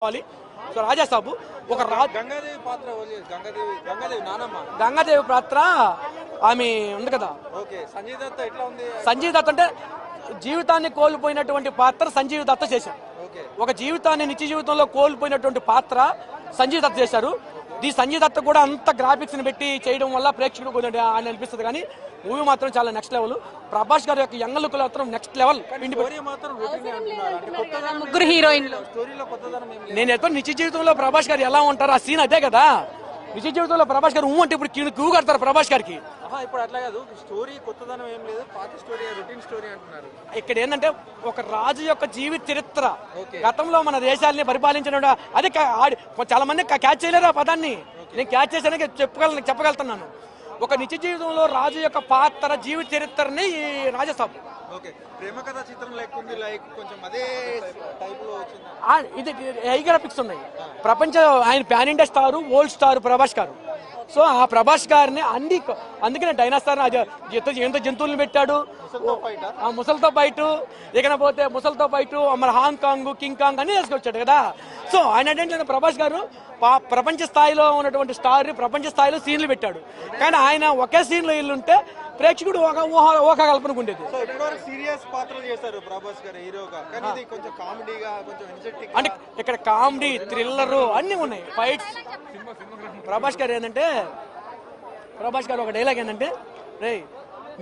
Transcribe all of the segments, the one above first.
So Raja Saab ఒక గంగాదేవి పాత్ర గంగాదేవి నానమ్మ గంగాదేవి పాత్ర ఆమె ఉంది కదా. ఓకే, సంజయ్ దత్త ఎట్లా ఉంది? సంజయ్ దత్త అంటే జీవితాన్ని కోల్పోయినటువంటి పాత్ర సంజీవ్ దత్త చేశారు. ఒక జీవితాన్ని నిత్య జీవితంలో కోల్పోయినటువంటి పాత్ర సంజయ్ దత్త చేశారు. ఈ సంజయ్ దత్త కూడా అంత గ్రాఫిక్స్ ని పెట్టి చేయడం వల్ల ప్రేక్షకుడు కొంచెం ఆయన అనిపిస్తుంది. కానీ మూవీ మాత్రం చాలా నెక్స్ట్ లెవెల్. ప్రభాస్ గారి యొక్క యంగ్ లుక్ మాత్రం నెక్స్ట్ లెవెల్. ముగ్గురు హీరోయిన్లు నేను ఎప్పుడు నిత్య జీవితంలో ప్రభాస్ గారు ఎలా ఉంటారు ఆ సీన్ అదే కదా. నిత్య జీవితంలో ప్రభాస్ గారు అంటే ఇప్పుడు క్యూ కడతారు ప్రభాస్ గారికి. ఇప్పుడు అట్లా కాదు, స్టోరీ కొత్తదనం ఏం లేదు, పాత స్టోరీ రొటీన్ స్టోరీ అంటున్నారు. ఇక్కడ ఏంటంటే ఒక రాజు యొక్క జీవిత చరిత్ర, గతంలో మన దేశాలని పరిపాలించిన అదే చాలా మంది క్యాచ్ చేయలేరు ఆ పదాన్ని. నేను క్యాచ్ చేసానికి చెప్పగలుగుతున్నాను. ఒక నిత్య జీవితంలో రాజు యొక్క పాత్ర జీవిత చరిత్రని ఈ రాజసాబ్. ఓకే, ప్రేమ కథ చిత్రం లేకుంది, లైక్ కొంచెం అదే టైప్ లో వచ్చింది. ఇది హై గ్రాఫిక్స్ ఉన్నాయి. ప్రపంచ ఆయన pan India star, old star Prabhas గారు. సో ఆ ప్రభాస్ గారిని అందుకనే డైనాసార్ ఎంత జంతువులను పెట్టాడు. ఆ ముసలితో ఫైట్, ఇకపోతే ముసలితో ఫైట్, మన హాంకాంగ్, కింగ్ కాంగ్ అన్ని వేసుకొచ్చాడు కదా. సో ఆయన ఏంటంటే ప్రభాస్ గారు ప్రపంచ స్థాయిలో ఉన్నటువంటి స్టార్ ప్రపంచ స్థాయిలో సీన్లు పెట్టాడు. కానీ ఆయన ఒకే సీన్లో ఇల్లుంటే ప్రేక్షకుడు ఊహ కల్పనకు ఉండేది. సీరియస్ పాత్ర చేశారు ప్రభాస్ గారు హీరోగా, కానీ ఇది కొంచెం కామెడీగా, కొంచెం ఎనర్జెటిక్. అంటే ఇక్కడ కామెడీ, థ్రిల్లర్ అన్ని ఉన్నాయి, ఫైట్స్. ప్రభాస్ గారు ఏంటంటే ఒక డైలాగ్ ఏంటంటే, రే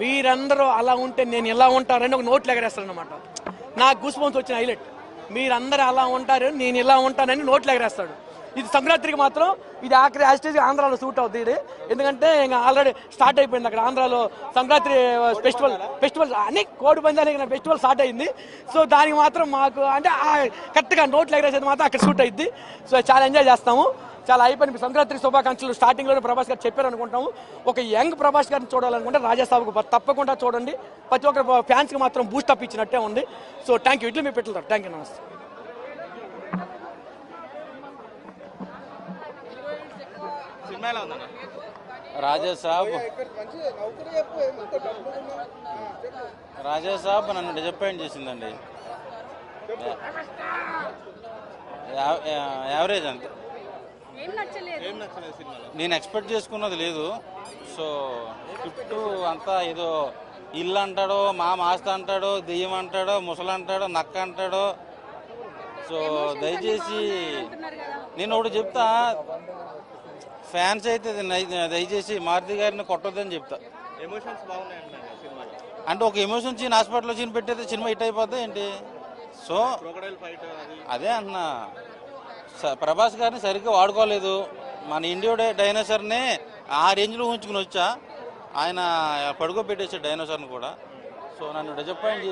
మీరందరూ అలా ఉంటే నేను ఎలా ఉంటారని ఒక నోట్లు ఎగరేస్తాడు అనమాట. నాకు గూస్ బంప్స్ వచ్చిన హైలైట్. మీరందరూ అలా ఉంటారు నేను ఇలా ఉంటానని నోట్లు ఎగరేస్తాడు. ఇది సంక్రాంతికి మాత్రం ఇది ఆఖరి యాస్టేజ్ ఆంధ్రాలో సూట్ అవుతుంది ఇది. ఎందుకంటే ఇంకా ఆల్రెడీ స్టార్ట్ అయిపోయింది అక్కడ ఆంధ్రాలో సంక్రాంతి ఫెస్టివల్ అన్ని కోడి పందాలకి ఫెస్టివల్ స్టార్ట్ అయింది. సో దానికి మాత్రం మాకు అంటే కరెక్ట్గా నోట్లు ఎగరేసేది మాత్రం అక్కడ సూట్ అయింది. సో చాలా ఎంజాయ్ చేస్తాము. చాలా అయిపోయింది. సంక్రాంతి శుభాకాంక్షలు స్టార్టింగ్లోనే ప్రభాస్ గారు చెప్పారు అనుకుంటాము. ఒక యంగ్ ప్రభాస్ గారిని చూడాలనుకుంటే రాజాసాబుకు తప్పకుండా చూడండి. ప్రతి ఒక్కరు ఫ్యాన్స్కి మాత్రం బూస్ట్ అప్ ఇచ్చినట్టే ఉంది. So thank you. ఇట్లా మీ పెట్టుతారు. Thank you. నమస్తే. రాజాసాబ్ నన్ను డిసప్పాయింట్ చేసిందండి. యావరేజ్ అంతే. నేను ఎక్స్పెక్ట్ చేసుకున్నది లేదు. సో స్క్రిప్ట్ అంతా ఏదో ఇల్లు అంటాడో, మా మాస్త అంటాడో, దెయ్యం అంటాడో, ముసలు అంటాడో, నక్క అంటాడో. సో దయచేసి నేను ఒకటి చెప్తా, ఫ్యాన్స్ అయితే దయచేసి మారుతి గారిని కొట్టొద్దని చెప్తా. ఎమోషన్స్ బాగున్నాయి అంటే ఒక ఎమోషన్ సీన్ హాస్పిటల్లో సీన్ పెట్టేది సినిమా హిట్ అయిపోద్ది ఏంటి? సో అదే అన్న ప్రభాస్ గారిని సరిగ్గా వాడుకోలేదు. మన ఇండియా డైనోసార్ని ఆ రేంజ్లో ఉంచుకుని వచ్చా, ఆయన పడుకోబెట్టేసాడు డైనోసార్ని కూడా. సో నన్ను డిసప్పాయింట్ చేసి